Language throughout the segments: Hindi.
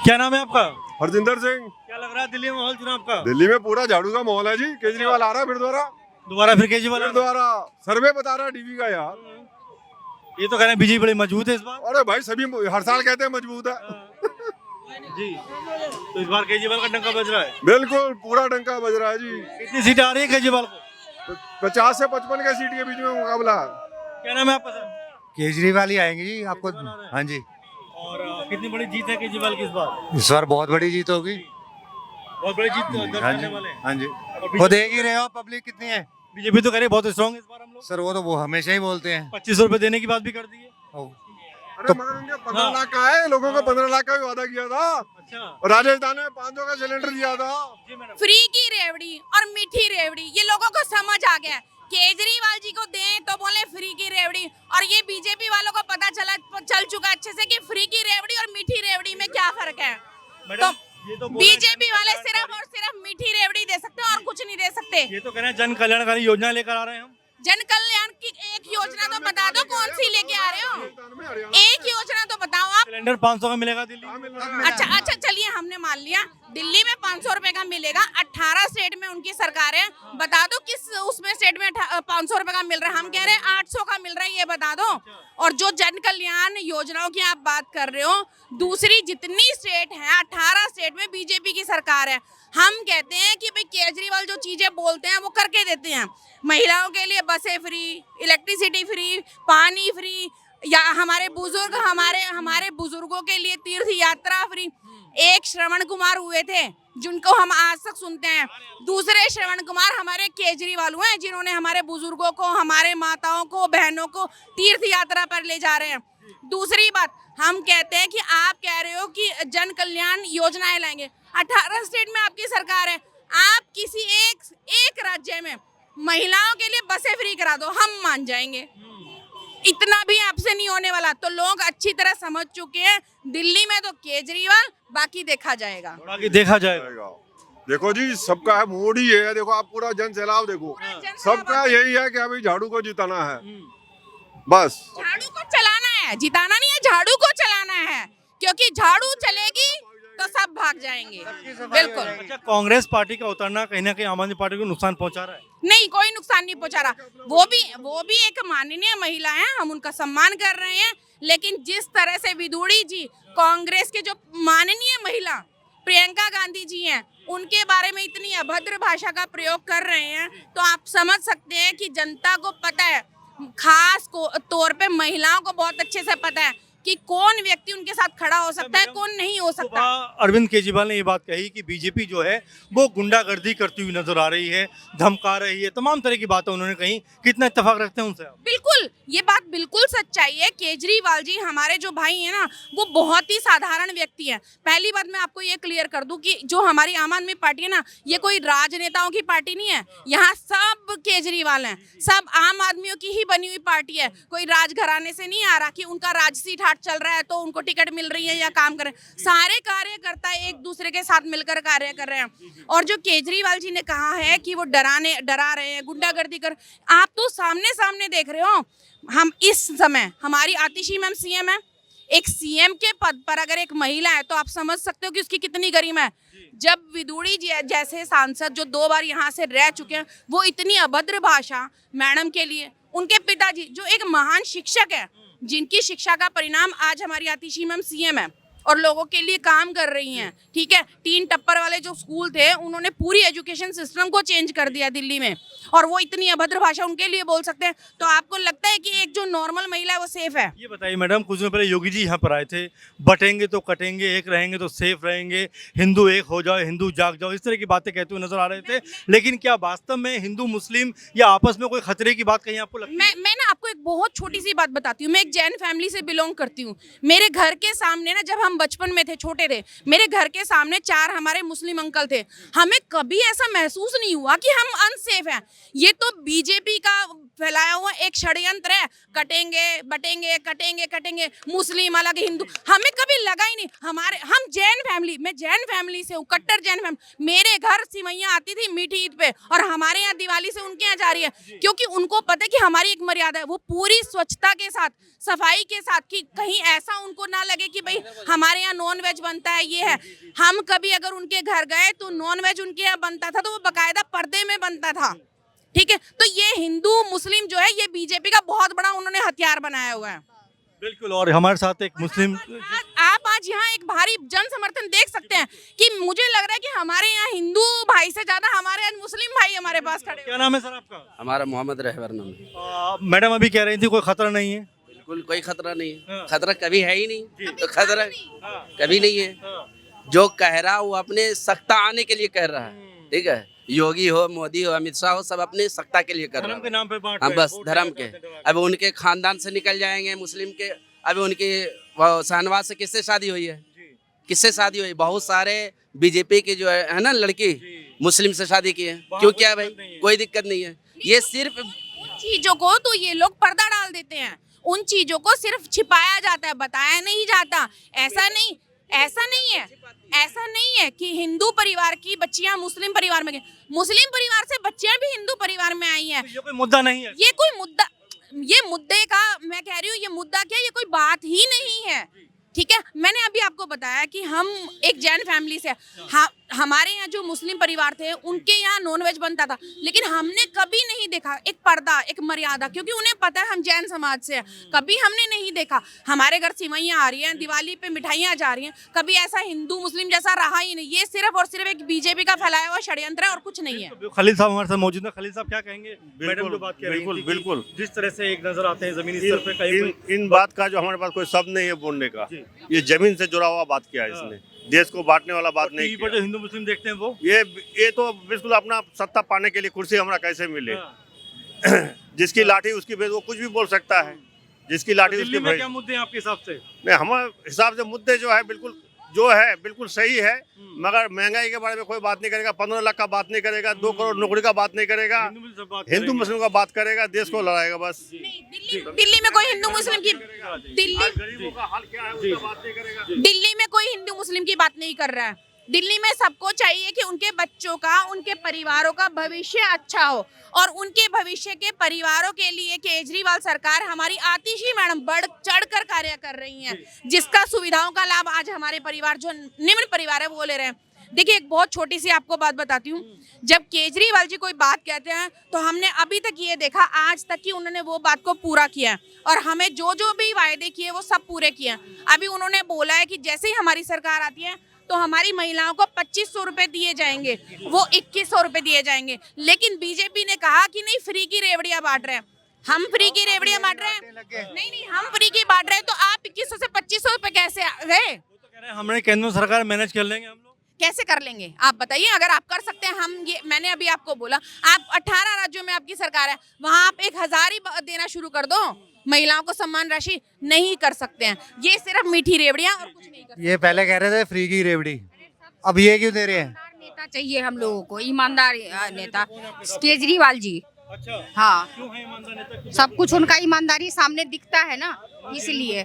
क्या नाम है आपका? हरजिंदर सिंह। क्या लग रहा है दिल्ली में माहौल चुनाव का? दिल्ली में पूरा झाड़ू का माहौल है जी। केजरीवाल आ रहा है फिर दोबारा फिर केजरीवाल फिर दोबारा सर्वे बता रहा है डीवी का यार। ये तो कह रहे हैं बीजेपी बड़ी मजबूत है इस बार। अरे भाई सभी हर साल कहते हैं मजबूत है। जी, तो इस बार केजरीवाल का डंका बज रहा है। बिल्कुल पूरा डंका बज रहा है जी। कितनी सीटें आ रही है केजरीवाल को? 50 से 55 के सीट के बीच में मुकाबला है। क्या नाम है आपका सर? केजरीवाल ही आएंगे जी आपको। हाँ जी, और कितनी बड़ी जीत है केजरीवाल की इस बार? इस बार बहुत बड़ी जीत होगी। बहुत बड़ी जीत दर्ज हाँ करने जी, वाले हैं। हाँ जी। और वो देख ही रहे हो पब्लिक कितनी है। बीजेपी तो करे बहुत स्ट्रांग है इस बार हम लोग। सर वो हमेशा ही बोलते हैं। 2500 रुपए देने की बात भी कर दी है। अरे मगर उनके 15 लाख का है, लोगों को 15 लाख का भी वादा किया था। अच्छा और राजस्थान में 500 का सिलेंडर दिया था। जी मैडम। फ्री की रेवड़ी और मीठी रेवड़ी ये लोगों को समझ आ गया है। केजरीवाल जी को दें तो बोले फ्री की रेवड़ी, और ये बीजेपी वालों को पता चल चुका अच्छे से कि फ्री की रेवड़ी और मीठी रेवड़ी में क्या फर्क है। मैडम, ये तो बोल रहे हैं बीजेपी वाले सिर्फ और सिर्फ मीठी रेवड़ी दे सकते हैं और कुछ नहीं दे सकते। ये तो कह रहे हैं जन कल्याणकारी योजना लेकर आ रहे हैं हम। जन कल्याण की एक योजना तो बता दो, कौन सी लेके आ रहे हो? एक योजना तो बताओ आप। सिलेंडर 500 का मिलेगा दिल्ली में। अच्छा चलिए, हमने मान लिया दिल्ली में 500 रुपए का मिलेगा। 18 स्टेट में उनकी सरकार है, बता दो किस उसमें स्टेट में 500 रुपए का मिल रहा है। हम कह रहे हैं 800 का मिल रहा है, ये बता दो। और जो जन कल्याण योजनाओं की आप बात कर रहे हो, दूसरी जितनी स्टेट है 18 स्टेट में बीजेपी की सरकार है। हम कहते हैं कि भाई केजरीवाल जो चीजें बोलते हैं वो करके देते हैं। महिलाओं के लिए बसें फ्री, इलेक्ट्रिसिटी फ्री, पानी फ्री, या हमारे बुजुर्गों के लिए तीर्थ यात्रा फ्री। एक श्रवण कुमार हुए थे जिनको हम आज तक सुनते हैं, दूसरे श्रवण कुमार हमारे केजरीवाल हुए हैं जिन्होंने हमारे बुजुर्गों को, हमारे माताओं को, बहनों को तीर्थ यात्रा पर ले जा रहे हैं। दूसरी बात, हम कहते हैं कि आप कह रहे हो कि जन कल्याण योजनाएं लाएंगे। 18 स्टेट में आपकी सरकार है, आप किसी एक राज्य में महिलाओं के लिए बसें फ्री करा दो, हम मान जाएंगे। इतना भी आपसे नहीं होने वाला। तो लोग अच्छी तरह समझ चुके हैं, दिल्ली में तो केजरीवाल, बाकी देखा जाएगा। बाकी देखा जाएगा। देखो जी, सबका है मोदी है। देखो आप पूरा जन सैलाब देखो, सबका यही है कि अभी झाड़ू को जिताना है बस। झाड़ू को चलाना है, जिताना नहीं है, झाड़ू को चलाना है। क्योंकि झाड़ू चलेगी तो सब भाग जाएंगे। बिल्कुल। अच्छा, कांग्रेस पार्टी का उतरना कहीं ना कहीं आम आदमी पार्टी को नुकसान पहुंचा रहा है? नहीं, कोई नुकसान नहीं पहुंचा रहा। वो भी एक माननीय महिला है, हम उनका सम्मान कर रहे हैं। लेकिन जिस तरह से विदुड़ी जी, कांग्रेस के जो माननीय महिला प्रियंका गांधी जी हैं, उनके बारे में इतनी अभद्र भाषा का प्रयोग कर रहे हैं, तो आप समझ सकते हैं कि जनता को पता है, खास तौर पे महिलाओं को बहुत अच्छे से पता है कि कौन व्यक्ति उनके साथ खड़ा हो सकता है, कौन नहीं हो सकता। अरविंद केजरीवाल ने ये बात कही कि बीजेपी जो है वो गुंडागर्दी करती हुई नजर आ रही है, धमका रही है, तमाम तरह की बातें उन्होंने कही। कितना इत्तेफाक रखते हैं उनसे आप? बिल्कुल, ये बात बिल्कुल सच्चाई है। केजरीवाल जी हमारे जो भाई हैं ना, वो बहुत ही साधारण व्यक्ति हैं। पहली बात मैं आपको ये क्लियर कर दूं कि जो हमारी आम आदमी पार्टी है ना, ये कोई राजनेताओं की पार्टी नहीं है। यहाँ सब केजरीवाल हैं, सब आम आदमियों की ही बनी हुई पार्टी है। कोई राजघराने से नहीं आ रहा कि उनका राजसी ठाट चल रहा है तो उनको टिकट मिल रही है या काम कर रहे हैं। सारे कार्यकर्ता एक दूसरे के साथ मिलकर कार्य कर रहे हैं। और जो केजरीवाल जी ने कहा है कि वो डरा रहे हैं, गुंडागर्दी कर, आप तो सामने देख रहे हो। हम इस समय, हमारी आतिशी मैम सीएम है, एक सीएम के पद पर अगर एक महिला है तो आप समझ सकते हो कि उसकी कितनी गरिमा है। जब विदुड़ी जैसे सांसद जो 2 बार यहाँ से रह चुके हैं, वो इतनी अभद्र भाषा मैडम के लिए, उनके पिताजी जो एक महान शिक्षक है, जिनकी शिक्षा का परिणाम आज हमारी आतिशी मैम सीएम है और लोगों के लिए काम कर रही हैं, ठीक है। 3 टप्पर वाले जो स्कूल थे, उन्होंने पूरी एजुकेशन सिस्टम को चेंज कर दिया दिल्ली में, और वो इतनी अभद्र भाषा उनके लिए बोल सकते हैं। तो आपको लगता है कि एक जो नॉर्मल महिला है वो सेफ है? ये बताइए मैडम, कुछ दिन पहले योगी जी यहाँ पर आए थे, बटेंगे तो कटेंगे, एक रहेंगे तो सेफ रहेंगे, हिंदू एक हो जाओ, हिंदू जाग जाओ, इस तरह की बातें कहते हुए नजर आ रहे थे। लेकिन क्या वास्तव में हिंदू मुस्लिम या आपस में कोई खतरे की बात कहीं आपको लगती है? मैं ना आपको एक बहुत छोटी सी बात बताती हूँ। मैं एक जैन फैमिली से बिलोंग करती हूँ। मेरे घर के सामने ना, जब हम बचपन में थे, छोटे थे, मेरे घर के सामने 4 हमारे मुस्लिम अंकल थे। हमें कभी ऐसा महसूस नहीं हुआ कि हम अनसेफ हैं। ये तो बीजेपी का फैलाया हुआ एक षड्यंत्र है। कटेंगे बटेंगे, कटेंगे कटेंगे, मुस्लिम अलग, हिंदू, हमें कभी लगा ही नहीं। हम जैन फैमिली, मैं जैन फैमिली से हूँ, कट्टर जैन फैमिली। मेरे घर सिवैयाँ आती थी मीठी ईद पे, और हमारे यहाँ दिवाली से उनके यहाँ जा रही है, क्योंकि उनको पता है कि हमारी एक मर्यादा है। वो पूरी स्वच्छता के साथ, सफाई के साथ, कि कहीं ऐसा उनको ना लगे कि भाई हमारे यहाँ नॉन वेज बनता है, ये है। हम कभी अगर उनके घर गए तो नॉन वेज उनके यहाँ बनता था तो वो बकायदा पर्दे में बनता था, ठीक है। तो ये हिंदू मुस्लिम जो है, ये बीजेपी का बहुत बड़ा उन्होंने हथियार बनाया हुआ है। बिल्कुल। और हमारे साथ एक मुस्लिम, आप आज यहाँ एक भारी जन समर्थन देख सकते हैं कि मुझे लग रहा है कि हमारे यहाँ हिंदू भाई से ज्यादा हमारे आज मुस्लिम भाई हमारे पास खड़े क्या नाम है सर आपका? हमारा मोहम्मद रहबर नाम है। मैडम अभी कह रही थी कोई खतरा नहीं है। बिल्कुल कोई खतरा नहीं है, हाँ। खतरा कभी है ही नहीं, तो खतरा हाँ। कभी नहीं है। जो कह रहा वो अपने सत्ता आने के लिए कह रहा है, ठीक है। योगी हो, मोदी हो, अमित शाह हो, सब अपने सत्ता के लिए कर रहा धर्म के है। नाम पे बांट हाँ रहे हैं, बस वोट धर्म देते के। हैं। अब उनके खानदान से निकल जाएंगे मुस्लिम के। अभी उनकी शाहनवाज से किससे शादी हुई है? किससे शादी हुई? बहुत सारे बीजेपी के जो है ना लड़की मुस्लिम से शादी की है। क्यों? क्या भाई? कोई दिक्कत नहीं है। ये सिर्फ उन चीजों को तो ये लोग पर्दा डाल देते हैं, उन चीजों को सिर्फ छिपाया जाता है, बताया नहीं जाता। ऐसा नहीं है कि हिंदू परिवार की बच्चियां मुस्लिम परिवार में गई, मुस्लिम परिवार से बच्चियां भी हिंदू परिवार में आई हैं। ये कोई मुद्दा नहीं है। ये कोई मुद्दा, ये मुद्दे का मैं कह रही हूँ, ये मुद्दा क्या, ये कोई बात ही नहीं है, ठीक है। मैंने अभी आपको बताया कि हम एक जैन फैमिली से, हमारे यहाँ जो मुस्लिम परिवार थे उनके यहाँ नॉनवेज बनता था, लेकिन हमने कभी नहीं देखा एक पर्दा, एक मर्यादा, क्योंकि उन्हें पता है हम जैन समाज से हैं। कभी हमने नहीं देखा हमारे घर सिवैयाँ आ रही हैं, दिवाली पे मिठाइयाँ जा रही हैं, कभी ऐसा हिंदू मुस्लिम जैसा रहा ही नहीं। ये सिर्फ और सिर्फ एक बीजेपी का फैलाया हुआ षड्यंत्र है और कुछ नहीं है। खलील साहब हमारे साथ मौजूद है। खलील साहब क्या कहेंगे? मैडम जो बात कह रही बिल्कुल थी, बिल्कुल। जिस तरह से एक नजर आते हैं जमीनी स्तर पे कहीं इन बात का जो हमारे पास कोई शब्द नहीं है बोलने का। ये जमीन से जुड़ा हुआ बात किया है इसने, देश को बांटने वाला बात नहीं टीवी पर जो किया। हिंदू मुस्लिम देखते हैं वो ये तो बिल्कुल अपना सत्ता पाने के लिए कुर्सी हमारा कैसे मिले। जिसकी लाठी उसकी भेज, वो कुछ भी बोल सकता है। जिसकी लाठी दिल्ली उसकी में भेज। क्या मुद्दे हैं आपके हिसाब से? नहीं, हमारे हिसाब से मुद्दे जो है बिल्कुल सही है, मगर महंगाई के बारे में कोई बात नहीं करेगा, 15 लाख का बात नहीं करेगा, 2 करोड़ नौकरी का बात नहीं करेगा, हिंदू मुस्लिम का बात करेगा, देश को लड़ाएगा बस। दिल्ली में कोई हिंदू मुस्लिम की गरीबों का हाल क्या है उसका बात नहीं करेगा। दिल्ली में कोई हिंदू मुस्लिम की बात नहीं कर रहा है। दिल्ली में सबको चाहिए कि उनके बच्चों का, उनके परिवारों का भविष्य अच्छा हो, और उनके भविष्य के परिवारों के लिए केजरीवाल सरकार, हमारी आतिशी मैडम बढ़ चढ़कर कार्य कर रही हैं, जिसका सुविधाओं का लाभ आज हमारे परिवार जो निम्न परिवार है वो ले रहे हैं। देखिए, एक बहुत छोटी सी आपको बात बताती हूँ। जब केजरीवाल जी कोई बात कहते हैं तो हमने अभी तक ये देखा आज तक कि उन्होंने वो बात को पूरा किया है, और हमें जो जो भी वायदे किए वो सब पूरे किए हैं। अभी उन्होंने बोला है कि जैसे ही हमारी सरकार आती है तो हमारी महिलाओं को 2500 रुपए दिए जाएंगे, वो 2100 रुपए दिए जाएंगे। लेकिन बीजेपी ने कहा कि नहीं, फ्री की रेवड़ियां बांट रहे हैं। हम फ्री की रेवड़ियां बांट रहे हैं? नहीं, हम फ्री की बांट रहे हैं, तो आप 2100 से 2500 रुपए कैसे गए? हमने केंद्र सरकार मैनेज कर लेंगे हम लोग। कैसे कर लेंगे आप बताइए? अगर आप कर सकते हैं, हम ये, मैंने अभी आपको बोला, आप 18 राज्यों में आपकी सरकार है, वहां आप 1000 ही देना शुरू कर दो। महिलाओं को सम्मान राशि नहीं कर सकते हैं, ये सिर्फ मीठी रेवड़ियां और कुछ नहीं कर सकते। ये पहले कह रहे थे फ्री की रेवड़ी, अब ये क्यों दे रहे हैं? नेता चाहिए हम लोगों को, ईमानदार नेता केजरीवाल जी। अच्छा, हाँ, क्यों है ईमानदार नेता? सब कुछ उनका ईमानदारी सामने दिखता है ना, इसलिए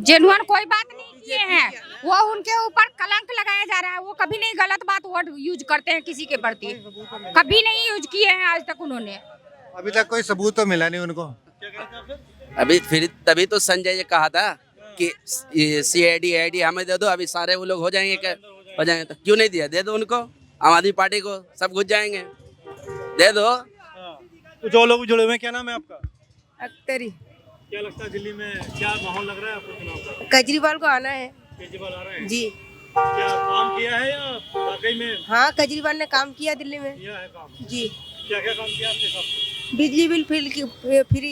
जेनुअन कोई बात नहीं किए हैं। वो उनके ऊपर कलंक लगाया जा रहा है, वो कभी नहीं गलत बात वर्ड यूज करते हैं किसी के प्रति, कभी नहीं यूज किए हैं आज तक उन्होंने। अभी तक कोई सबूत तो मिला नहीं उनको। अभी फिर तभी तो संजय जी कहा था कि CID AID हमें दे दो, अभी सारे वो लोग हो जाएंगे। क्या हो जाएंगे? तो क्यों नहीं दिया? दे दो उनको, आम आदमी पार्टी को, सब घुस जाएंगे, दे दो। कुछ और लोग जुड़े हुए हैं। क्या नाम है आपका? अख्तरी। क्या लगता है दिल्ली में क्या माहौल लग रहा है आपको चुनाव का? केजरीवाल को आना है केजरीवाल आ रहे हैं जी। क्या काम किया है या वाकई में हाँ, केजरीवाल ने काम किया दिल्ली में किया है काम? जी। क्या क्या काम किया आपके साथ? बिजली बिल फ्री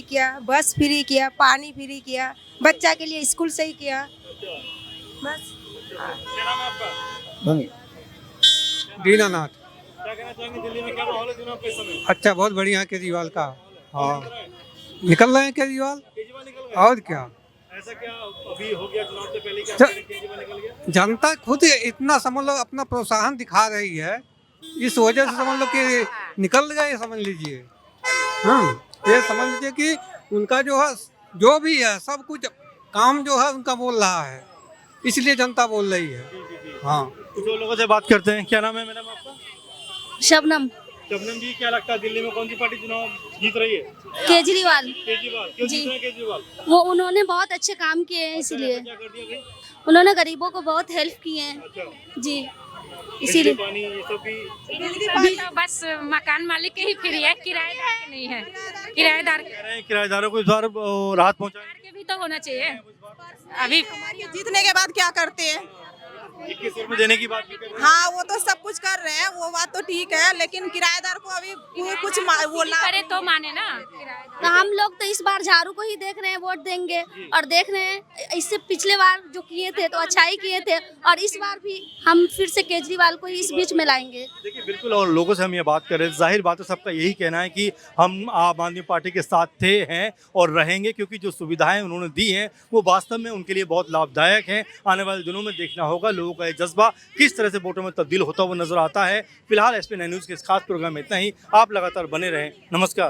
किया, बस फ्री किया, पानी फ्री किया, बच्चा के लिए स्कूल सही किया, बस। क्या नाम है आपका? दीनानाथ। क्या कहना चाहेंगे, दिल्ली में क्या माहौल है चुनाव के समय? अच्छा, बहुत बढ़िया है केजरीवाल का। हाँ, निकल रहे हैं केजरीवाल, केजरीवाल निकल गए? और क्या। ऐसा क्या अभी हो गया चुनाव से पहले? क्या च- केजरीवाल निकल गया? जनता खुद इतना समझ लो अपना प्रोत्साहन दिखा रही है, इस वजह से समझ लो कि निकल गए, समझ लीजिए। हाँ, ये समझ लीजिए कि उनका जो है, जो भी है, सब कुछ काम जो है उनका बोल रहा है, इसलिए जनता बोल रही है। हाँ, कुछ और लोगों से बात करते हैं। क्या नाम है मैडम आपका? शबनम। शबनम जी, क्या लगता है दिल्ली में कौन सी पार्टी चुनाव जीत रही है? केजरीवाल केजरीवाल। क्यों जीत रहे हैं केजरीवाल? वो उन्होंने बहुत अच्छे काम किए हैं इसीलिए। क्या कर दिया भाई? उन्होंने गरीबों को बहुत हेल्प किए हैं अच्छा, जी, बिजली इसीलिए। पानी ये सब भी तो बस मकान मालिक के ही फ्री है, किराएदार के नहीं है। किराएदार कह रहे हैं किराएदारों को इस बार राहत पहुंचाएंगे। के भी तो होना चाहिए। अभी जीतने के बाद क्या करते हैं? 21 में देने की बात भी कर रहे हैं। हाँ, वो तो सब कुछ कर रहे हैं, वो बात तो ठीक है, लेकिन किराएदार को अभी कुछ वो करे तो माने ना। तो हम लोग तो इस बार झाड़ू को ही देख रहे हैं, वोट देंगे और देख रहे हैं। इससे पिछले बार जो किए थे तो अच्छा ही किए थे, और इस बार भी हम फिर से केजरीवाल को ही इस बीच में लाएंगे। देखिए बिल्कुल, और लोगों से हम ये बात कर रहे हैं, जाहिर बात है सबका यही कहना है कि हम आम आदमी पार्टी के साथ थे, हैं और रहेंगे, क्योंकि जो सुविधाएं उन्होंने दी हैं वो वास्तव में उनके लिए बहुत लाभदायक हैं। आने वाले दिनों में देखना होगा लोगों का ये जज्बा किस तरह से वोटों में तब्दील होता हुआ नजर आता है। फिलहाल SP9 न्यूज़ के इस खास प्रोग्राम में इतना ही। आप लगातार बने रहें। नमस्कार।